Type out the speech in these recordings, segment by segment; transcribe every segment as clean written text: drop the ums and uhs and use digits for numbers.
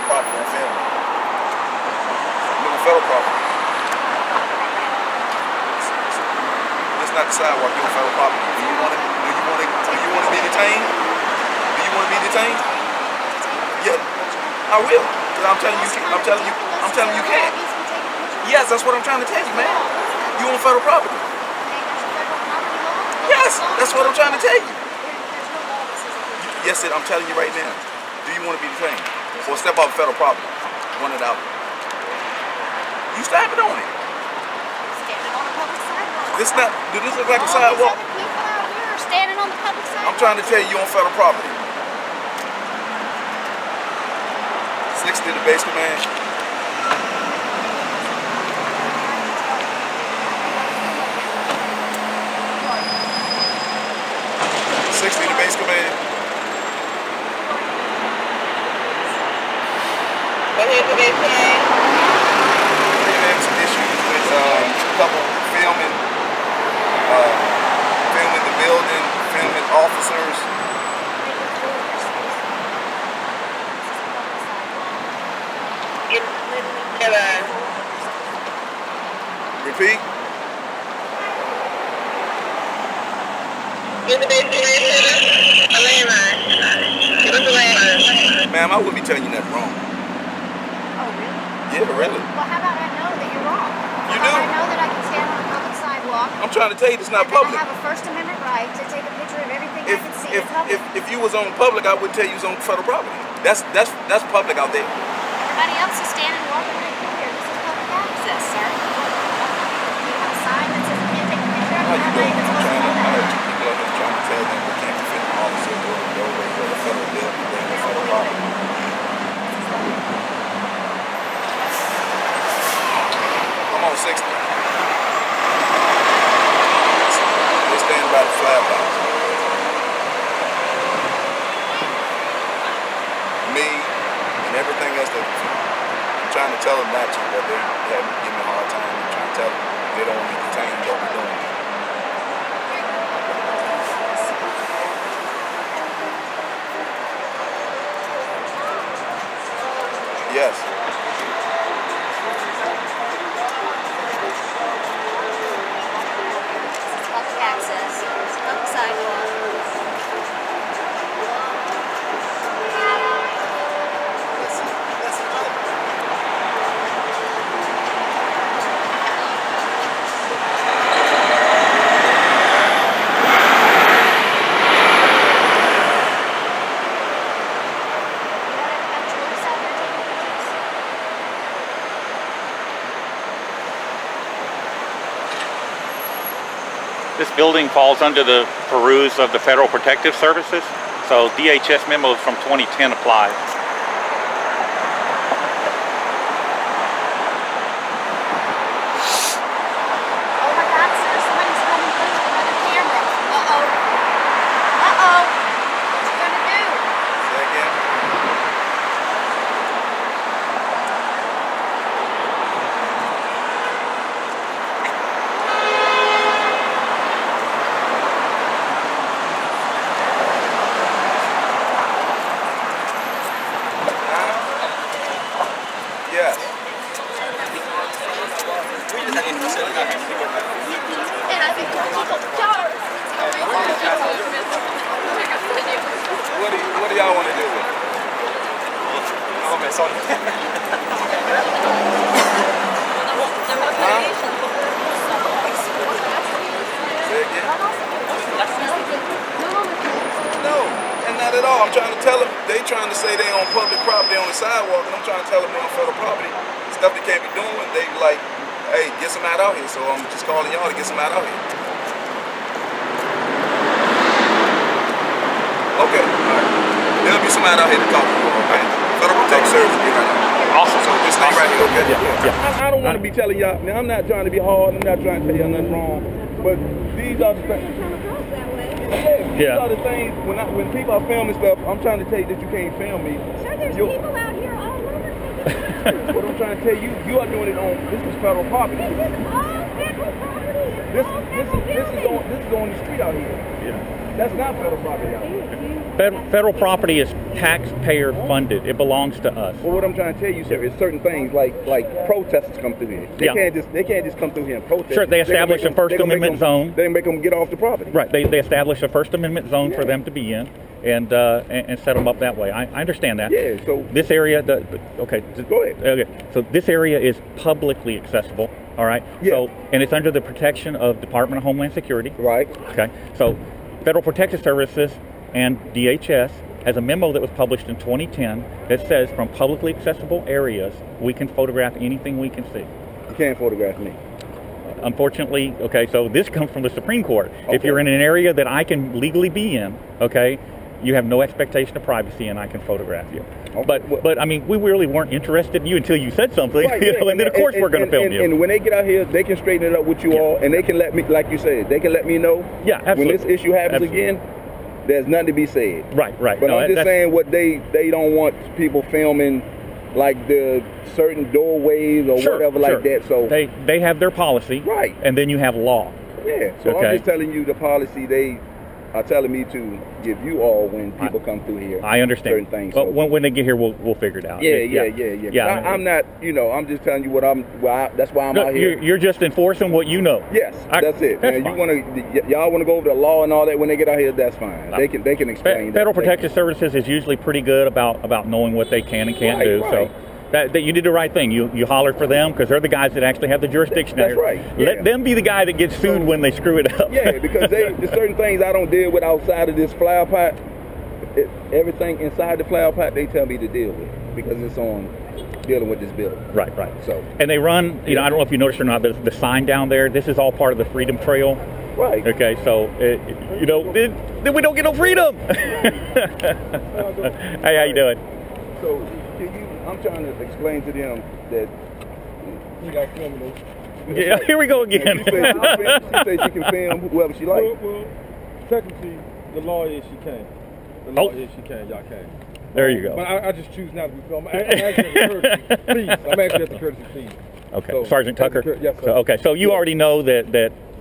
federal property on film. You're on federal property. It's not the sidewalk, you're on federal property. Do you want to be detained? Do you want to be detained? Yeah, I will. Because I'm telling you you can't. Yes, that's what I'm trying to tell you, man. You on federal property. Yes, that's what I'm trying to tell you. Yes, I'm telling you right now. Do you want to be detained? Or step off federal property? One or the other. You slapping on it. Standing on a public sidewalk. This not. Does this look like a sidewalk? People out here are standing on the public sidewalk. I'm trying to tell you on federal property. 60 the base command. 60 the base command. Go ahead, the base command. We're having some issues with a couple filming the building, filming officers. Repeat. Get the base command. A landline. Give us a landline. Ma'am, I wouldn't be telling you nothing wrong. Oh, really? Yeah, really. Well, how about I know that you're wrong? You How do? about I know that I can stand on a public sidewalk. I'm trying to tell you, it's not And public. I have a First Amendment right to take a picture of everything I can see in public. If you was on public, I wouldn't tell you it was on federal property. That's public out there. Everybody else is standing walking right through here. This is public access, sir. You have a sign that says you can't take a picture of How you everybody doing? that's I'm supposed to trying know to, I that. heard two people out there trying to tell them we can't be fitting officers or the doorway or the federal building or the federal property. I'm on 60. They're standing by the flag box. Me and everything else that I'm trying to tell them not to, but they haven't given me a hard time. I'm trying to tell them they don't want me detained, don't be doing it. Yes. Public access. Public sidewalk. This building falls under the purview of the Federal Protective Services, so DHS memos from 2010 apply. Oh my God, sir, somebody's coming through with another camera. Uh-oh. Uh-oh. What you gonna do? Say again. Yes. And I think people daughters. What do y'all want to do with it? Okay, sorry. Say again. No, and not at all. I'm trying to tell them, they trying to say they on public property on the sidewalk, and I'm trying to tell them they on federal property. Stuff they can't be doing, they like, hey, get some out here. So I'm just calling y'all to get some out here. Okay, all right. There'll be some out here to talk to you, okay? Federal Protective Service will be right now. Awesome. So just stay right here, okay? I don't want to be telling y'all, now I'm not trying to be hard, I'm not trying to tell y'all nothing wrong, but these are the things. These are the things, when people are filming stuff, I'm trying to tell you that you can't film me. Sir, there's people out here all over taking pictures. What I'm trying to tell you, you are doing it on, this is federal property. This is all federal property. This is on the street out here. Yeah. That's not federal property out here. Federal property is taxpayer funded. It belongs to us. Well, what I'm trying to tell you, sir, is certain things like protesters come through here. They can't just come through here and protest. Sure, they establish a First Amendment zone. They make them get off the property. Right. They establish a First Amendment zone for them to be in, and set them up that way. I understand that. Yeah. So this area, okay. Go ahead. Okay. So this area is publicly accessible. All right. Yeah. So, and it's under the protection of Department of Homeland Security. Right. Okay. So, Federal Protective Services and DHS has a memo that was published in 2010 that says from publicly accessible areas we can photograph anything we can see. You can't photograph me. Unfortunately, okay, so this comes from the Supreme Court. Okay. If you're in an area that I can legally be in, okay, you have no expectation of privacy and I can photograph you. Okay. But I mean, we really weren't interested in you until you said something, Right, you know, and then of course we're going to film you. And when they get out here, they can straighten it up with you all, and they can let me, like you said, they can let me know. Yeah, absolutely. When this issue happens Absolutely. again, there's nothing to be said. Right. But No, I'm just that's- saying what they don't want people filming, like the certain doorways or Sure, whatever sure. like that. So they have their policy, Right. and then you have law. yeah. So Okay. I'm just telling you the policy they are telling me to give you all when people come through here. I understand. Certain things. But So- when they get here, we'll figure it out. Yeah. I'm not, I'm just telling you what that's why I'm No, out here. you're just enforcing what you know. Yes, that's it. That's And fine. y'all want to go over the law and all that when they get out here, that's fine. They can explain. Federal that. Protective Services is usually pretty good about knowing what they can and can't Right, do. right. So that you did the right thing. You hollered for them because they're the guys that actually have the jurisdiction. That's there. right, yeah. Let them be the guy that gets sued when they screw it up. Yeah, because there's certain things I don't deal with outside of this flower pot. Everything inside the flower pot they tell me to deal with because it's on dealing with this building. Right. So And they run. I don't know if you noticed or not, but the sign down there. This is all part of the Freedom Trail. right. Okay, so then we don't get no freedom. Hey, how you doing? So I'm trying to explain to them that you got criminals. Yeah, here we go again. She said she can film whoever she likes. Well, technically, the law is she can. The law is she can. Y'all can. There you go. But I just choose not to be filmed. I'm actually at the courtesy, please. I'm actually at the courtesy, please. Okay, So, Sergeant Tucker. Yes, sir. So, okay, so you already know that in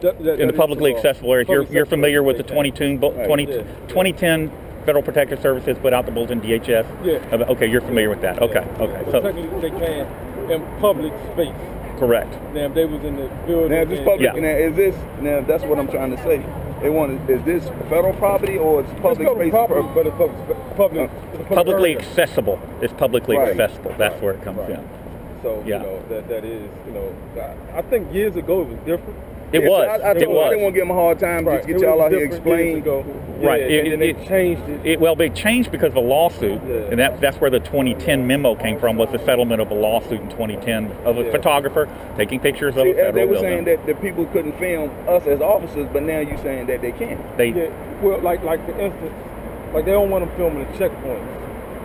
the is publicly the law. accessible areas, Public you're familiar with the accessible, they 2010 Federal Protective Services put out the bulletin, DHS? Yeah. Okay, you're familiar with that. Okay, okay. But So technically, they can in public space. correct. Now, if they was in the building. Now, this public. Yeah. Now that's what I'm trying to say. Is this federal property or it's public space? property, but it's public. It's a Publicly area. accessible. It's publicly Right. accessible. That's where it comes Right. in. So, Yeah. that is, I think years ago it was different. It Yeah, was. I It didn't was. want to give them a hard time. Just get It y'all was out here different years explain. ago. Right. Yeah, and then they changed it. Well, they changed because of a lawsuit, Yeah. and that's where the 2010 memo came from. Was the settlement of a lawsuit in 2010 of a Yeah. photographer taking pictures of See, a federal they were building. saying that the people couldn't film us as officers, but now you're saying that they can. Yeah, well, like for instance, like they don't want them filming the checkpoints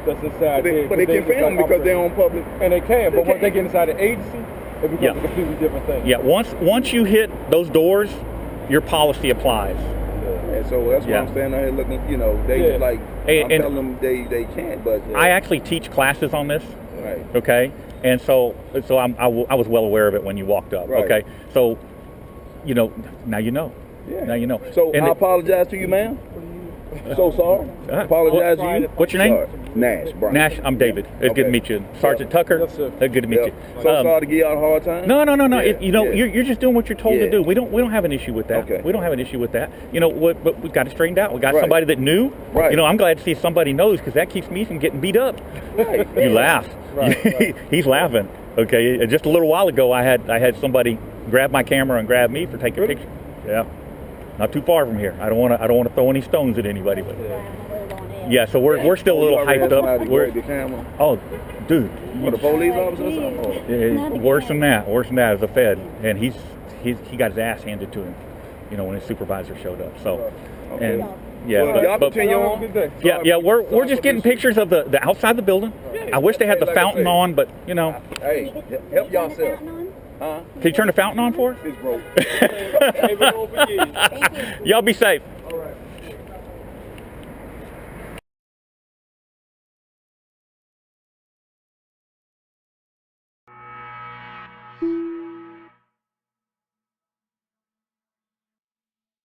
that's inside there. But they can film because they're on public. And they can, but They once they can. get inside the agency, it becomes Yeah. a completely different thing. Yeah, once you hit those doors, your policy applies. And so that's why Yeah. I'm standing out here looking, they Yeah. just like, Hey, I'm and- telling them they can't, but. I actually teach classes on this. Right. Okay, and so I was well aware of it when you walked up. Right. Okay, so now you know. Yeah. Now you know. So And I apologize to you, ma'am. So sorry. Apologize to you. What's your name? Sorry. Nash, Brian. Nash, I'm David. It's good to Okay. meet you. Sergeant Tucker. Yes, sir. Good to meet Yeah. you. So sorry to give y'all a hard time. No. Yeah, yeah. You're just doing what you're told to Yeah. do. We don't have an issue with that. Okay. We don't have an issue with that. But we've got it straightened out. We got Right. somebody that knew. Right. I'm glad to see somebody knows because that keeps me from getting beat up. Right. You laugh. Right. He's laughing. Okay. Just a little while ago, I had somebody grab my camera and grab me for taking Really? pictures. Yeah. Not too far from here. I don't want to throw any stones at anybody. But yeah. So we're still a little hyped up. We're the camera. Oh, dude. What, a police officer or something? Yeah, worse than that as a Fed, and he got his ass handed to him, when his supervisor showed up. So, Okay. and yeah, Well, y'all but continue on. Good day. yeah, we're just getting pictures of the outside the building. I wish they had the Like I fountain said. on, but Hey, help yourself. Huh? can you turn the fountain on for us? It's broke. Hey, we over here. Y'all be safe.